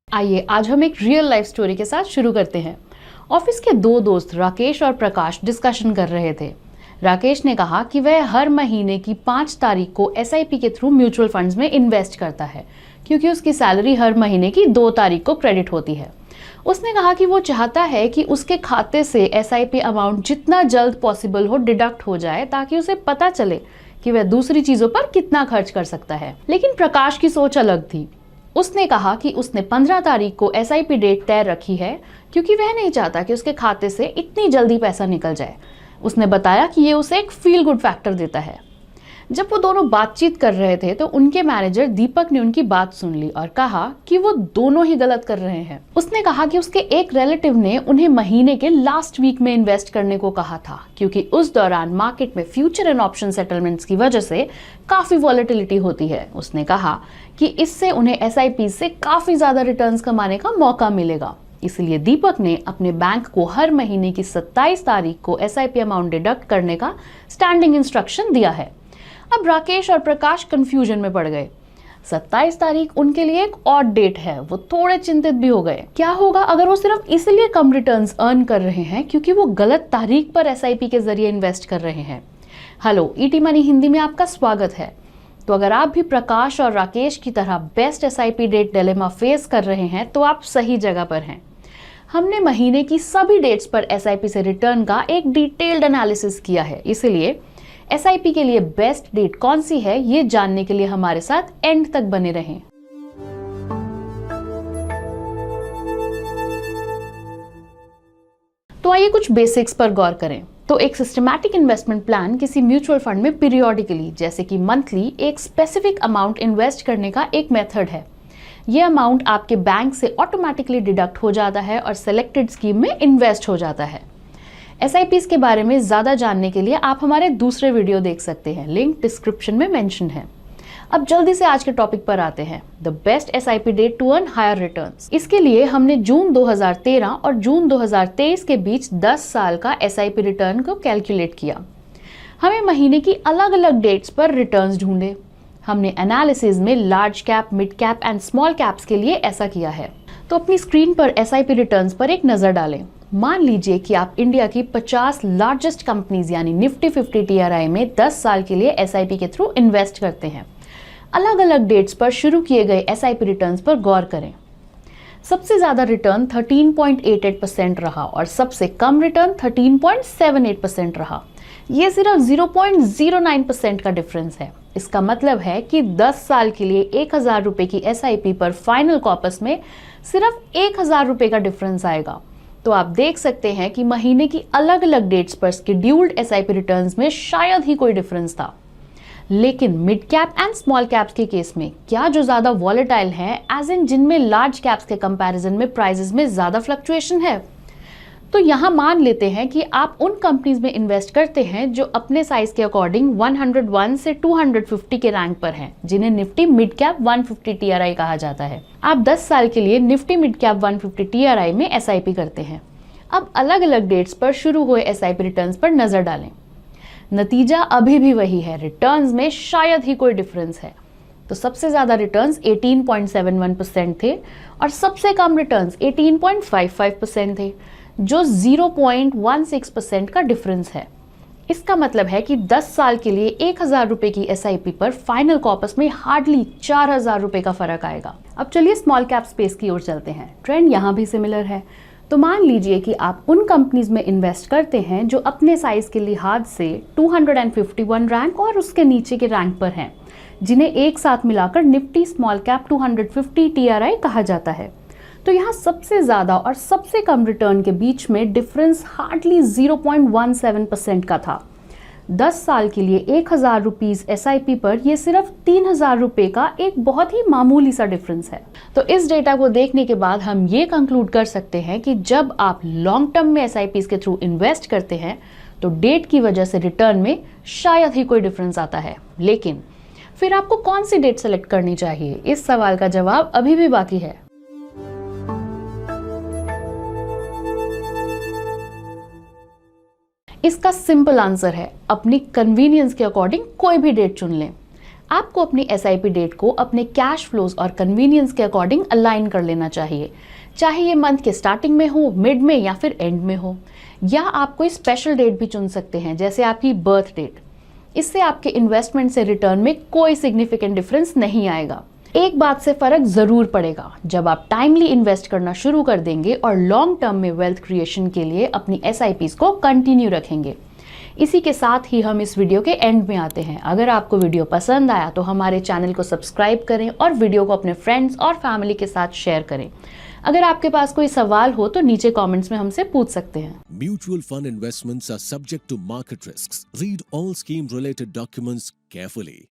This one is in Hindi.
आइए आज हम एक रियल लाइफ स्टोरी के साथ शुरू करते हैं। ऑफिस के दो दोस्त राकेश और प्रकाश डिस्कशन कर रहे थे। राकेश ने कहा कि वह हर महीने की 5 तारीख को एसआईपी के थ्रू म्यूचुअल फंड्स में इन्वेस्ट करता है, क्योंकि उसकी सैलरी हर महीने की 2 तारीख को क्रेडिट होती है। उसने कहा कि वो चाहता है कि उसके खाते से एसआईपी अमाउंट जितना जल्द पॉसिबल हो डिडक्ट हो जाए, ताकि उसे पता चले कि वह दूसरी चीजों पर कितना खर्च कर सकता है। लेकिन प्रकाश की सोच अलग थी। उसने कहा कि उसने 15 तारीख को एसआईपी डेट तय रखी है, क्योंकि वह नहीं चाहता कि उसके खाते से इतनी जल्दी पैसा निकल जाए। उसने बताया कि ये उसे एक फील गुड फैक्टर देता है। जब वो दोनों बातचीत कर रहे थे तो उनके मैनेजर दीपक ने उनकी बात सुन ली और कहा कि वो दोनों ही गलत कर रहे हैं। उसने कहा कि उसके एक रिलेटिव ने उन्हें महीने के लास्ट वीक में इन्वेस्ट करने को कहा था, क्योंकि उस दौरान मार्केट में फ्यूचर एंड ऑप्शन सेटलमेंट्स की वजह से काफी वॉलेटिलिटी होती है। उसने कहा कि इससे उन्हें एसआईपी से काफी ज्यादा रिटर्न्स कमाने का मौका मिलेगा। इसलिए दीपक ने अपने बैंक को हर महीने की 27 तारीख को एसआईपी अमाउंट डिडक्ट करने का स्टैंडिंग इंस्ट्रक्शन दिया है। अब राकेश और प्रकाश कंफ्यूजन में पड़ गए। 27 तारीख उनके लिए एक ऑड डेट है। वो थोड़े चिंतित भी हो गए। क्या होगा अगर वो सिर्फ इसलिए कम रिटर्न्स अर्न कर रहे हैं क्योंकि वो गलत तारीख पर एसआईपी के जरिए इन्वेस्ट कर रहे हैं। हेलो, ईटी मनी हिंदी में आपका स्वागत है। तो अगर आप भी प्रकाश और राकेश की तरह best SIP date dilemma face कर रहे हैं तो आप सही जगह पर हैं। हमने महीने की सभी डेट्स पर एसआईपी से रिटर्न का एक डिटेल्ड एनालिसिस किया है, इसलिए एसआईपी के लिए बेस्ट डेट कौन सी है ये जानने के लिए हमारे साथ एंड तक बने रहें। तो आइए कुछ बेसिक्स पर गौर करें। तो एक सिस्टमैटिक इन्वेस्टमेंट प्लान किसी म्यूचुअल फंड में पीरियोडिकली, जैसे कि मंथली, एक स्पेसिफिक अमाउंट इन्वेस्ट करने का एक मेथड है। यह अमाउंट आपके बैंक से ऑटोमेटिकली डिडक्ट हो जाता है और सिलेक्टेड स्कीम में इन्वेस्ट हो जाता है। एसआईपीज़ के बारे में ज़्यादा जानने के लिए आप हमारे दूसरे वीडियो देख सकते हैं, लिंक डिस्क्रिप्शन में मेंशन है। अब जल्दी से आज के टॉपिक पर आते हैं, the best SIP date to earn higher returns. इसके लिए हमने जून 2013 और जून 2023 के बीच 10 साल का एसआईपी रिटर्न को कैलकुलेट किया। हमें महीने की अलग अलग डेट्स पर रिटर्न्स ढूंढे। हमने एनालिसिस में large cap, mid cap and small caps के लिए ऐसा किया है। तो अपनी स्क्रीन पर एसआईपी रिटर्न्स पर एक नजर डालें। मान लीजिए कि आप इंडिया की 50 लार्जेस्ट कंपनीज यानी निफ्टी 50 टीआरआई में 10 साल के लिए एसआईपी के थ्रू इन्वेस्ट करते हैं। अलग अलग डेट्स पर शुरू किए गए एसआईपी रिटर्न्स पर गौर करें। सबसे ज्यादा रिटर्न 13.88% रहा और सबसे कम रिटर्न 13.78% रहा। यह सिर्फ 0.09% का डिफरेंस है। इसका मतलब है कि 10 साल के लिए 1000 रुपए की एसआईपी पर फाइनल कॉपस में सिर्फ 1000 रुपए का डिफरेंस आएगा। तो आप देख सकते हैं कि महीने की अलग अलग डेट्स पर शेड्यूल्ड एसआईपी रिटर्न्स में शायद ही कोई डिफरेंस था। लेकिन mid cap and small caps के केस में क्या जो ज्यादा वॉलेटाइल है, एज इन जिनमें लार्ज कैप्स के कंपैरिजन में प्राइसेस में ज्यादा फ्लक्चुएशन है? तो यहाँ मान लेते हैं कि आप उन कंपनीज में इन्वेस्ट करते हैं जो अपने साइज के अकॉर्डिंग 101 से 250 के रैंक पर हैं, जिन्हें निफ्टी मिड कैप 150 टीआरआई कहा जाता है। आप 10 साल के लिए निफ्टी मिड कैप 150 टीआरआई में एसआईपी करते हैं। अब अलग अलग डेट्स पर शुरू हुए एसआईपी रिटर्न्स पर नजर डालें। नतीजा अभी भी वही है, रिटर्न्स में शायद ही कोई डिफरेंस है। तो सबसे ज्यादा रिटर्न्स 18.71% थे और सबसे कम रिटर्न्स 18.55% थे, जो 0.16% का डिफरेंस है। इसका मतलब है कि 10 साल के लिए 1000 रुपए की एसआईपी पर फाइनल कॉपस में हार्डली 4000 रुपए का फर्क आएगा। अब चलिए स्मॉल कैप स्पेस की ओर चलते हैं। ट्रेंड यहाँ भी सिमिलर है। तो मान लीजिए कि आप उन कंपनीज में इन्वेस्ट करते हैं जो अपने साइज के लिहाज से 251 रैंक और उसके नीचे के रैंक पर हैं, जिन्हें एक साथ मिलाकर निफ्टी स्मॉल कैप 250 टीआरआई कहा जाता है। तो यहाँ सबसे ज्यादा और सबसे कम रिटर्न के बीच में डिफरेंस हार्डली 0.17% का था। 10 साल के लिए 1000 रुपीज एसआईपी पर यह सिर्फ 3000 रुपए का एक बहुत ही मामूली सा डिफरेंस है। तो इस डेटा को देखने के बाद हम ये कंक्लूड कर सकते हैं कि जब आप लॉन्ग टर्म में एसआईपीज के थ्रू इन्वेस्ट करते हैं तो डेट की वजह से रिटर्न में शायद ही कोई डिफरेंस आता है। लेकिन फिर आपको कौन सी डेट सेलेक्ट करनी चाहिए, इस सवाल का जवाब अभी भी बाकी है। इसका सिंपल आंसर है अपनी कन्वीनियंस के अकॉर्डिंग कोई भी डेट चुन लें। आपको अपनी एसआईपी डेट को अपने कैश फ्लोज और कन्वीनियंस के अकॉर्डिंग अलाइन कर लेना चाहिए, चाहे ये मंथ के स्टार्टिंग में हो, मिड में या फिर एंड में हो। या आप कोई स्पेशल डेट भी चुन सकते हैं, जैसे आपकी बर्थ डेट। इससे आपके इन्वेस्टमेंट से रिटर्न में कोई सिग्निफिकेंट डिफरेंस नहीं आएगा। एक बात से फर्क जरूर पड़ेगा, जब आप टाइमली इन्वेस्ट करना शुरू कर देंगे और लॉन्ग टर्म में वेल्थ क्रिएशन के लिए अपनी एसआईपीज को कंटिन्यू रखेंगे। इसी के साथ ही हम इस वीडियो के एंड में आते हैं। अगर आपको वीडियो पसंद आया तो हमारे चैनल को सब्सक्राइब करें और वीडियो को अपने फ्रेंड्स और फैमिली के साथ शेयर करें। अगर आपके पास कोई सवाल हो तो नीचे कमेंट्स में हमसे पूछ सकते हैं। Mutual fund investments are subject to market risks. Read all scheme related documents carefully.